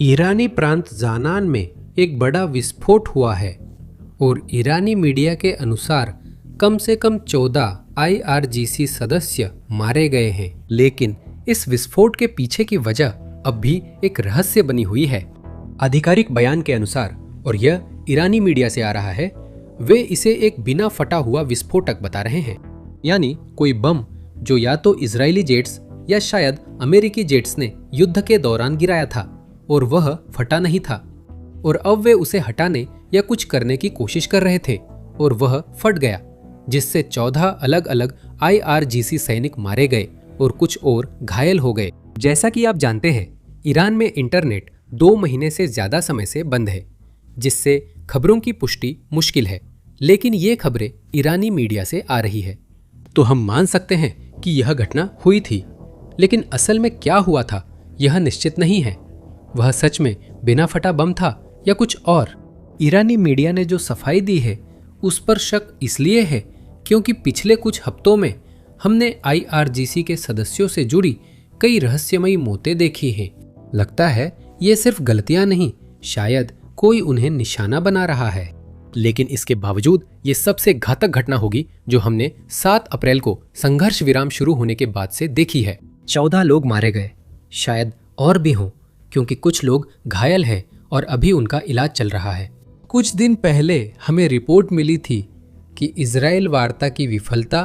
ईरानी प्रांत जानान में एक बड़ा विस्फोट हुआ है और ईरानी मीडिया के अनुसार कम से कम 14 IRGC सदस्य मारे गए हैं। लेकिन इस विस्फोट के पीछे की वजह अब भी एक रहस्य बनी हुई है। आधिकारिक बयान के अनुसार, और यह ईरानी मीडिया से आ रहा है, वे इसे एक बिना फटा हुआ विस्फोटक बता रहे हैं, यानी कोई बम जो या तो इजरायली जेट्स या शायद अमेरिकी जेट्स ने युद्ध के दौरान गिराया था और वह फटा नहीं था, और अब वे उसे हटाने या कुछ करने की कोशिश कर रहे थे और वह फट गया, जिससे 14 अलग अलग IRGC सैनिक मारे गए और कुछ और घायल हो गए। जैसा कि आप जानते हैं, ईरान में इंटरनेट 2 महीने से ज्यादा समय से बंद है, जिससे खबरों की पुष्टि मुश्किल है। लेकिन ये खबरें ईरानी मीडिया से आ रही है, तो हम मान सकते हैं कि यह घटना हुई थी। लेकिन असल में क्या हुआ था यह निश्चित नहीं है। वह सच में बिना फटा बम था या कुछ और? ईरानी मीडिया ने जो सफाई दी है उस पर शक इसलिए है क्योंकि पिछले कुछ हफ्तों में हमने IRGC के सदस्यों से जुड़ी कई रहस्यमयी मौतें देखी हैं। लगता है ये सिर्फ गलतियां नहीं, शायद कोई उन्हें निशाना बना रहा है। लेकिन इसके बावजूद ये सबसे घातक घटना होगी जो हमने 7 अप्रैल को संघर्ष विराम शुरू होने के बाद से देखी है। 14 लोग मारे गए, शायद और भी हों, क्योंकि कुछ लोग घायल हैं और अभी उनका इलाज चल रहा है। कुछ दिन पहले हमें रिपोर्ट मिली थी कि इजराइल वार्ता की विफलता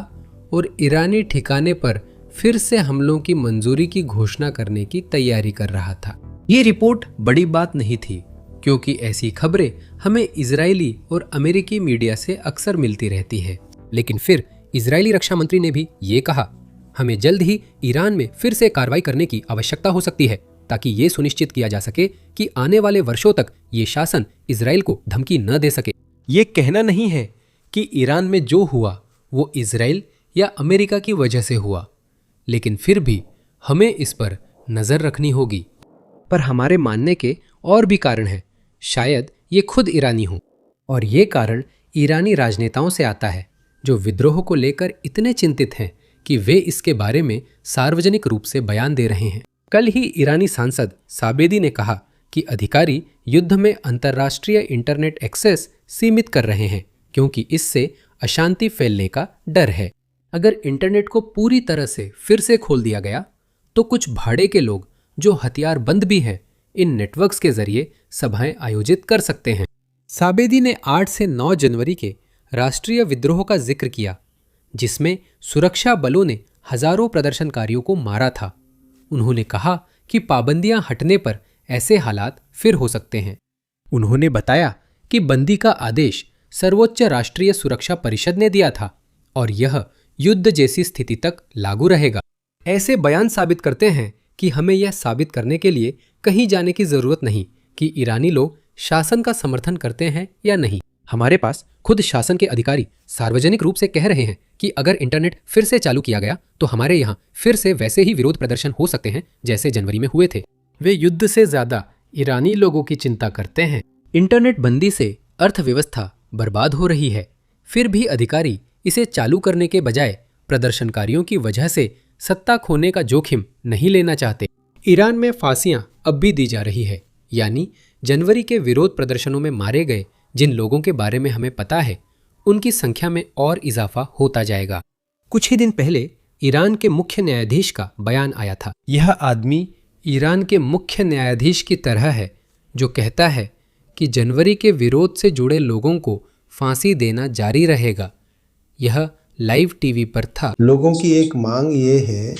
और ईरानी ठिकाने पर फिर से हमलों की मंजूरी की घोषणा करने की तैयारी कर रहा था। ये रिपोर्ट बड़ी बात नहीं थी, क्योंकि ऐसी खबरें हमें इजरायली और अमेरिकी मीडिया से अक्सर मिलती रहती है। लेकिन फिर इजरायली रक्षा मंत्री ने भी ये कहा, हमें जल्द ही ईरान में फिर से कार्रवाई करने की आवश्यकता हो सकती है, ताकि ये सुनिश्चित किया जा सके कि आने वाले वर्षों तक ये शासन इजराइल को धमकी न दे सके। ये कहना नहीं है कि ईरान में जो हुआ वो इजराइल या अमेरिका की वजह से हुआ, लेकिन फिर भी हमें इस पर नजर रखनी होगी। पर हमारे मानने के और भी कारण हैं। शायद ये खुद ईरानी हों, और ये कारण ईरानी राजनेताओं से आता है, जो विद्रोह को लेकर इतने चिंतित हैं कि वे इसके बारे में सार्वजनिक रूप से बयान दे रहे हैं। कल ही ईरानी सांसद साबेदी ने कहा कि अधिकारी युद्ध में अंतर्राष्ट्रीय इंटरनेट एक्सेस सीमित कर रहे हैं, क्योंकि इससे अशांति फैलने का डर है। अगर इंटरनेट को पूरी तरह से फिर से खोल दिया गया तो कुछ भाड़े के लोग जो हथियारबंद भी हैं, इन नेटवर्क्स के जरिए सभाएं आयोजित कर सकते हैं। साबेदी ने 8 से 9 जनवरी के राष्ट्रीय विद्रोह का जिक्र किया, जिसमें सुरक्षा बलों ने हजारों प्रदर्शनकारियों को मारा था। उन्होंने कहा कि पाबंदियां हटने पर ऐसे हालात फिर हो सकते हैं। उन्होंने बताया कि बंदी का आदेश सर्वोच्च राष्ट्रीय सुरक्षा परिषद ने दिया था और यह युद्ध जैसी स्थिति तक लागू रहेगा। ऐसे बयान साबित करते हैं कि हमें यह साबित करने के लिए कहीं जाने की जरूरत नहीं कि ईरानी लोग शासन का समर्थन करते हैं या नहीं। हमारे पास खुद शासन के अधिकारी सार्वजनिक रूप से कह रहे हैं कि अगर इंटरनेट फिर से चालू किया गया तो हमारे यहाँ फिर से वैसे ही विरोध प्रदर्शन हो सकते हैं जैसे जनवरी में हुए थे। वे युद्ध से ज्यादा ईरानी लोगों की चिंता करते हैं। इंटरनेट बंदी से अर्थव्यवस्था बर्बाद हो रही है, फिर भी अधिकारी इसे चालू करने के बजाय प्रदर्शनकारियों की वजह से सत्ता खोने का जोखिम नहीं लेना चाहते। ईरान में फांसियां अब भी दी जा रही है, यानी जनवरी के विरोध प्रदर्शनों में मारे गए जिन लोगों के बारे में हमें पता है, उनकी संख्या में और इजाफा होता जाएगा। कुछ ही दिन पहले ईरान के मुख्य न्यायाधीश का बयान आया था। यह आदमी ईरान के मुख्य न्यायाधीश की तरह है, जो कहता है कि जनवरी के विरोध से जुड़े लोगों को फांसी देना जारी रहेगा। यह लाइव टीवी पर था। लोगों की एक मांग ये है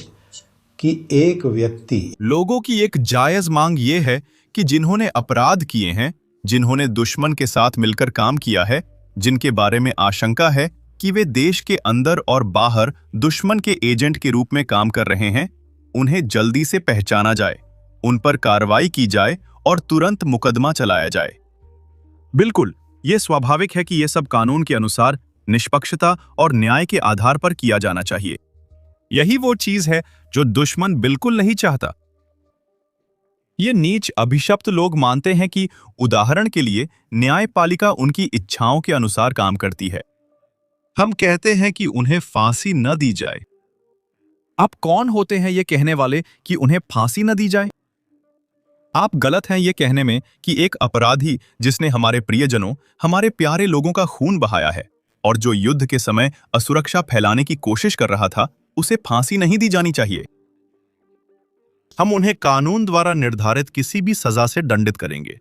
कि लोगों की एक जायज मांग ये है कि जिन्होंने अपराध किए हैं, जिन्होंने दुश्मन के साथ मिलकर काम किया है, जिनके बारे में आशंका है कि वे देश के अंदर और बाहर दुश्मन के एजेंट के रूप में काम कर रहे हैं, उन्हें जल्दी से पहचाना जाए, उन पर कार्रवाई की जाए और तुरंत मुकदमा चलाया जाए। बिल्कुल, ये स्वाभाविक है कि ये सब कानून के अनुसार निष्पक्षता और न्याय के आधार पर किया जाना चाहिए। यही वो चीज है जो दुश्मन बिल्कुल नहीं चाहता। ये नीच अभिशप्त लोग मानते हैं कि उदाहरण के लिए न्यायपालिका उनकी इच्छाओं के अनुसार काम करती है। हम कहते हैं कि उन्हें फांसी न दी जाए। अब कौन होते हैं ये कहने वाले कि उन्हें फांसी न दी जाए? आप गलत हैं ये कहने में कि एक अपराधी जिसने हमारे प्रियजनों, हमारे प्यारे लोगों का खून बहाया है और जो युद्ध के समय असुरक्षा फैलाने की कोशिश कर रहा था, उसे फांसी नहीं दी जानी चाहिए। हम उन्हें कानून द्वारा निर्धारित किसी भी सजा से दंडित करेंगे।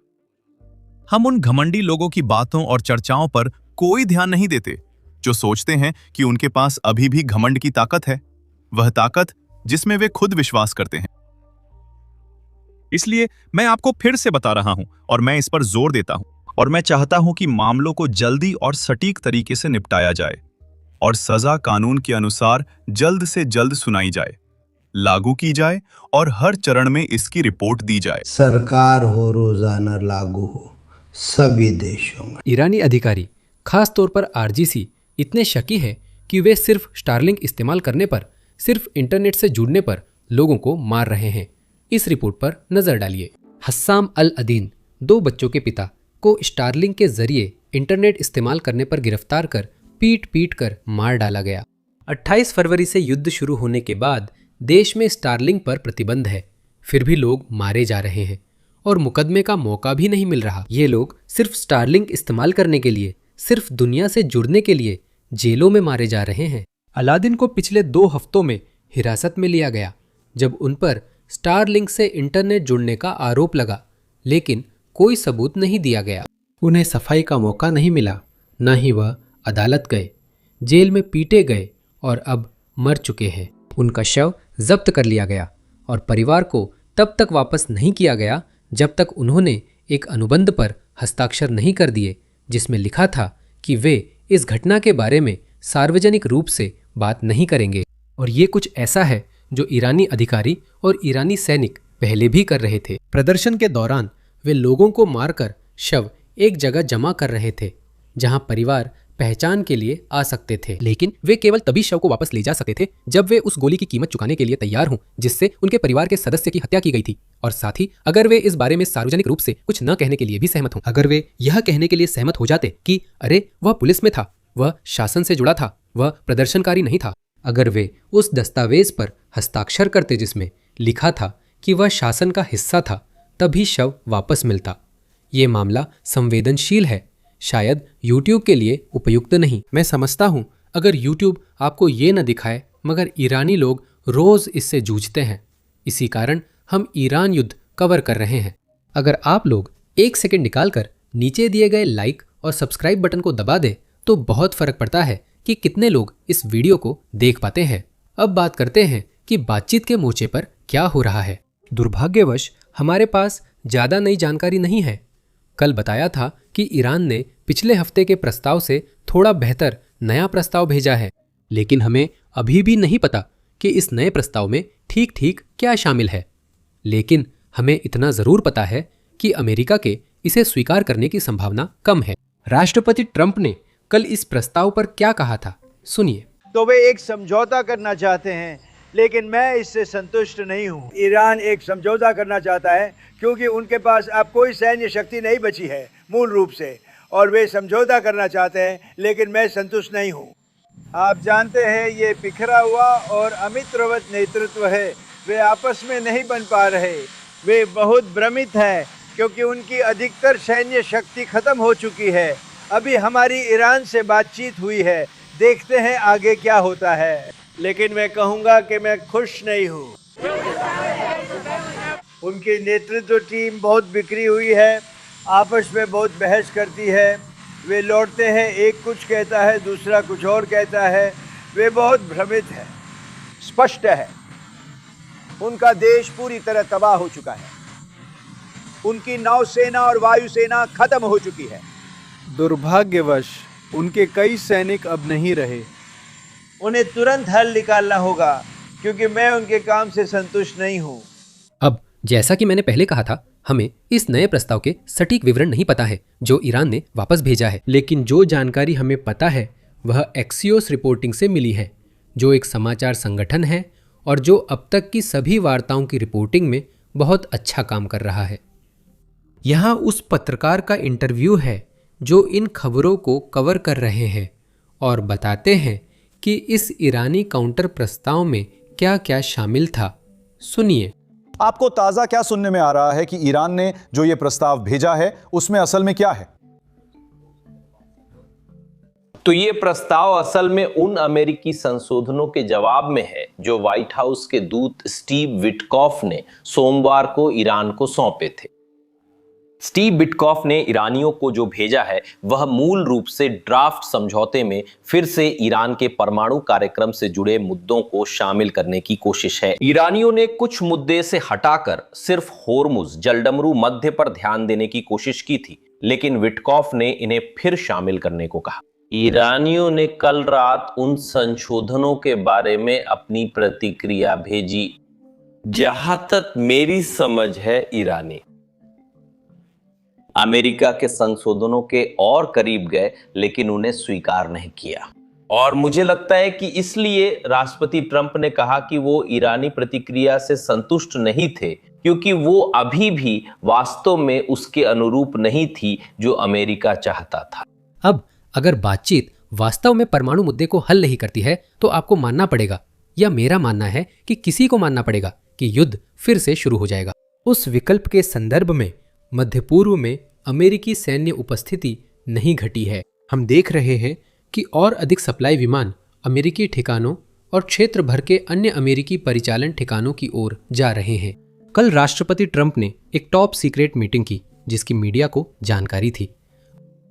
हम उन घमंडी लोगों की बातों और चर्चाओं पर कोई ध्यान नहीं देते जो सोचते हैं कि उनके पास अभी भी घमंड की ताकत है, वह ताकत जिसमें वे खुद विश्वास करते हैं। इसलिए मैं आपको फिर से बता रहा हूं और मैं इस पर जोर देता हूं और मैं चाहता हूं कि मामलों को जल्दी और सटीक तरीके से निपटाया जाए और सजा कानून के अनुसार जल्द से जल्द सुनाई जाए, लागू की जाए और हर चरण में इसकी रिपोर्ट दी जाए। सरकार हो रोजाना लागू हो सभी देशों में। ईरानी अधिकारी, खास तौर पर आरजीसी, इतने शकी है कि वे सिर्फ स्टारलिंक इस्तेमाल करने पर, सिर्फ इंटरनेट से जुड़ने पर लोगों को मार रहे हैं। इस रिपोर्ट पर नजर डालिए। हस्साम अल अदीन, 2 बच्चों के पिता, को स्टारलिंक के जरिए इंटरनेट इस्तेमाल करने पर गिरफ्तार कर पीट पीट कर मार डाला गया। 28 फरवरी से युद्ध शुरू होने के बाद देश में स्टारलिंक पर प्रतिबंध है, फिर भी लोग मारे जा रहे हैं और मुकदमे का मौका भी नहीं मिल रहा। ये लोग सिर्फ स्टारलिंक इस्तेमाल करने के लिए, सिर्फ दुनिया से जुड़ने के लिए जेलों में मारे जा रहे हैं। अलादीन को पिछले 2 हफ्तों में हिरासत में लिया गया जब उन पर स्टारलिंक से इंटरनेट जुड़ने का आरोप लगा, लेकिन कोई सबूत नहीं दिया गया। उन्हें सफाई का मौका नहीं मिला, न ही वह अदालत गए, जेल में पीटे गए और अब मर चुके हैं। उनका शव जब्त कर लिया गया और परिवार को तब तक वापस नहीं किया गया जब तक उन्होंने एक अनुबंध पर हस्ताक्षर नहीं कर दिए जिसमें लिखा था कि वे इस घटना के बारे में सार्वजनिक रूप से बात नहीं करेंगे। और ये कुछ ऐसा है जो ईरानी अधिकारी और ईरानी सैनिक पहले भी कर रहे थे। प्रदर्शन के दौरान वे लोगों को मारकर शव एक जगह जमा कर रहे थे जहां परिवार पहचान के लिए आ सकते थे, लेकिन वे केवल तभी शव को वापस ले जा सकते थे जब वे उस गोली की कीमत चुकाने के लिए तैयार हों जिससे उनके परिवार के सदस्य की हत्या की गई थी, और साथ ही अगर वे इस बारे में सार्वजनिक रूप से कुछ न कहने के लिए भी सहमत हों। अगर वे यह कहने के लिए सहमत हो जाते कि अरे वह पुलिस में था, वह शासन से जुड़ा था, वह प्रदर्शनकारी नहीं था, अगर वे उस दस्तावेज पर हस्ताक्षर करते जिसमें लिखा था कि वह शासन का हिस्सा था, तभी शव वापस मिलता। ये मामला संवेदनशील है, शायद YouTube के लिए उपयुक्त नहीं। मैं समझता हूँ अगर YouTube आपको ये न दिखाए, मगर ईरानी लोग रोज इससे जूझते हैं, इसी कारण हम ईरान युद्ध कवर कर रहे हैं। अगर आप लोग 1 सेकंड निकालकर नीचे दिए गए लाइक और सब्सक्राइब बटन को दबा दें तो बहुत फर्क पड़ता है कि कितने लोग इस वीडियो को देख पाते हैं। अब बात करते हैं कि बातचीत के मोर्चे पर क्या हो रहा है। दुर्भाग्यवश हमारे पास ज़्यादा नई जानकारी नहीं है। कल बताया था कि ईरान ने पिछले हफ्ते के प्रस्ताव से थोड़ा बेहतर नया प्रस्ताव भेजा है, लेकिन हमें अभी भी नहीं पता कि इस नए प्रस्ताव में ठीक ठीक क्या शामिल है। लेकिन हमें इतना ज़रूर पता है कि अमेरिका के इसे स्वीकार करने की संभावना कम है। राष्ट्रपति ट्रंप ने कल इस प्रस्ताव पर क्या कहा था, सुनिए। तो वे एक समझौता करना चाहते हैं, लेकिन मैं इससे संतुष्ट नहीं हूँ। ईरान एक समझौता करना चाहता है क्योंकि उनके पास अब कोई सैन्य शक्ति नहीं बची है मूल रूप से, और वे समझौता करना चाहते हैं, लेकिन मैं संतुष्ट नहीं हूँ। आप जानते हैं ये बिखरा हुआ और अमित्रवत नेतृत्व है, वे आपस में नहीं बन पा रहे। वे बहुत भ्रमित हैं क्योंकि उनकी अधिकतर सैन्य शक्ति खत्म हो चुकी है। अभी हमारी ईरान से बातचीत हुई है, देखते हैं आगे क्या होता है, लेकिन मैं कहूँगा कि मैं खुश नहीं हूँ। उनकी नेतृत्व टीम बहुत बिखरी हुई है, आपस में बहुत बहस करती है। वे लौटते हैं, एक कुछ कहता है, दूसरा कुछ और कहता है। वे बहुत भ्रमित है। स्पष्ट है उनका देश पूरी तरह तबाह हो चुका है। उनकी नौसेना और वायुसेना खत्म हो चुकी है। दुर्भाग्यवश उनके कई सैनिक अब नहीं रहे। उन्हें तुरंत हल निकालना होगा क्योंकि मैं उनके काम से संतुष्ट नहीं हूँ। अब जैसा कि मैंने पहले कहा था, हमें इस नए प्रस्ताव के सटीक विवरण नहीं पता है जो ईरान ने वापस भेजा है, लेकिन जो जानकारी हमें पता है वह एक्सियोस रिपोर्टिंग से मिली है, जो एक समाचार संगठन है और जो अब तक की सभी वार्ताओं की रिपोर्टिंग में बहुत अच्छा काम कर रहा है। यहाँ उस पत्रकार का इंटरव्यू है जो इन खबरों को कवर कर रहे हैं और बताते हैं कि इस ईरानी काउंटर प्रस्ताव में क्या क्या शामिल था। सुनिए। आपको ताजा क्या सुनने में आ रहा है कि ईरान ने जो यह प्रस्ताव भेजा है उसमें असल में क्या है? तो ये प्रस्ताव असल में उन अमेरिकी संशोधनों के जवाब में है जो व्हाइट हाउस के दूत स्टीव विटकॉफ ने सोमवार को ईरान को सौंपे थे। स्टीव विटकॉफ ने ईरानियों को जो भेजा है वह मूल रूप से ड्राफ्ट समझौते में फिर से ईरान के परमाणु कार्यक्रम से जुड़े मुद्दों को शामिल करने की कोशिश है। ईरानियों ने कुछ मुद्दे से हटाकर सिर्फ होर्मुज जलडमरू मध्य पर ध्यान देने की कोशिश की थी, लेकिन विटकॉफ ने इन्हें फिर शामिल करने को कहा। ईरानियों ने कल रात उन संशोधनों के बारे में अपनी प्रतिक्रिया भेजी। जहां तक मेरी समझ है, ईरानी अमेरिका के संशोधनों के और करीब गए लेकिन उन्हें स्वीकार नहीं किया, और मुझे लगता है कि इसलिए राष्ट्रपति ट्रंप ने कहा कि वो ईरानी प्रतिक्रिया से संतुष्ट नहीं थे, क्योंकि वो अभी भी वास्तव में उसके अनुरूप नहीं थी जो अमेरिका चाहता था। अब अगर बातचीत वास्तव में परमाणु मुद्दे को हल नहीं करती है तो आपको मानना पड़ेगा, या मेरा मानना है कि किसी को मानना पड़ेगा, कि युद्ध फिर से शुरू हो जाएगा। उस विकल्प के संदर्भ में मध्य पूर्व में अमेरिकी सैन्य उपस्थिति नहीं घटी है। हम देख रहे हैं कि और अधिक सप्लाई विमान अमेरिकी ठिकानों और क्षेत्र भर के अन्य अमेरिकी परिचालन ठिकानों की ओर जा रहे हैं। कल राष्ट्रपति ट्रंप ने एक टॉप सीक्रेट मीटिंग की जिसकी मीडिया को जानकारी थी,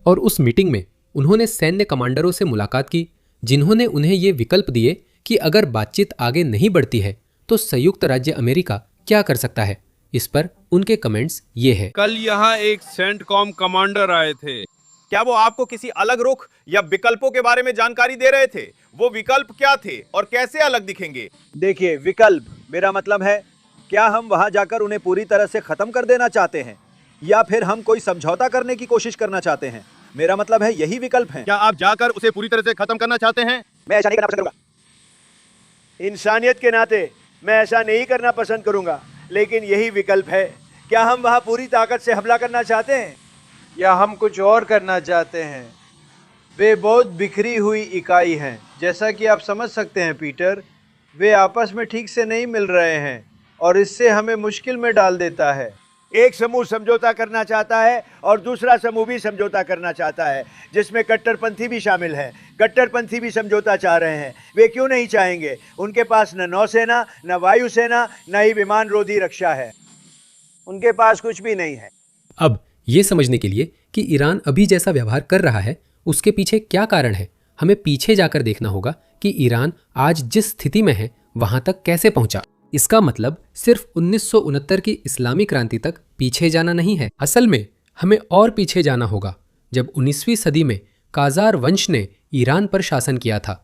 और उस मीटिंग में उन्होंने सैन्य कमांडरों से मुलाकात की, जिन्होंने उन्हें ये विकल्प दिए कि अगर बातचीत आगे नहीं बढ़ती है तो संयुक्त राज्य अमेरिका क्या कर सकता है। इस पर उनके कमेंट्स ये है। कल यहाँ एक सेंटकॉम कमांडर आए थे। क्या वो आपको किसी अलग रुख या विकल्पों के बारे में जानकारी दे रहे थे? वो विकल्प क्या थे और कैसे अलग दिखेंगे? देखिए, विकल्प मेरा मतलब है, क्या हम वहां जाकर उन्हें पूरी तरह से खत्म कर देना चाहते हैं या फिर हम कोई समझौता करने की कोशिश करना चाहते हैं? मेरा मतलब है यही विकल्प है। क्या आप जाकर उसे पूरी तरह से खत्म करना चाहते हैं? मैं ऐसा नहीं करना पसंद करूंगा। इंसानियत के नाते मैं ऐसा नहीं करना पसंद करूंगा, लेकिन यही विकल्प है। क्या हम वहां पूरी ताकत से हमला करना चाहते हैं या हम कुछ और करना चाहते हैं? वे बहुत बिखरी हुई इकाई हैं, जैसा कि आप समझ सकते हैं पीटर। वे आपस में ठीक से नहीं मिल रहे हैं और इससे हमें मुश्किल में डाल देता है। एक समूह समझौता करना चाहता है और दूसरा समूह भी समझौता करना चाहता है, जिसमें कट्टरपंथी भी शामिल है। कट्टरपंथी भी समझौता चाह रहे हैं। वे क्यों नहीं चाहेंगे? उनके पास न नौसेना, न वायुसेना, न ही विमान रोधी रक्षा है। उनके पास कुछ भी नहीं है। अब ये समझने के लिए कि ईरान अभी जैसा व्यवहार कर रहा है उसके पीछे क्या कारण है, हमें पीछे जाकर देखना होगा कि ईरान आज जिस स्थिति में है वहां तक कैसे पहुंचा। इसका मतलब सिर्फ 1969 की इस्लामी क्रांति तक पीछे जाना नहीं है। असल में हमें और पीछे जाना होगा, जब 19वीं सदी में काजार वंश ने ईरान पर शासन किया था,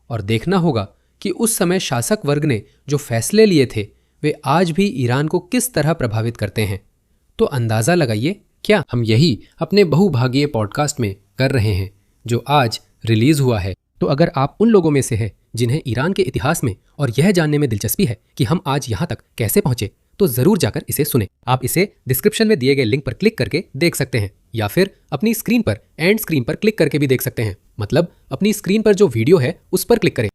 और देखना होगा कि उस समय शासक वर्ग ने जो फैसले लिए थे वे आज भी ईरान को किस तरह प्रभावित करते हैं। तो अंदाज़ा लगाइए, क्या हम यही अपने बहुभागीय पॉडकास्ट में कर रहे हैं जो आज रिलीज हुआ है। तो अगर आप उन लोगों में से हैं जिन्हें ईरान के इतिहास में और यह जानने में दिलचस्पी है कि हम आज यहाँ तक कैसे पहुंचे, तो जरूर जाकर इसे सुने। आप इसे डिस्क्रिप्शन में दिए गए लिंक पर क्लिक करके देख सकते हैं, या फिर अपनी स्क्रीन पर एंड स्क्रीन पर क्लिक करके भी देख सकते हैं। मतलब अपनी स्क्रीन पर जो वीडियो है उस पर क्लिक करें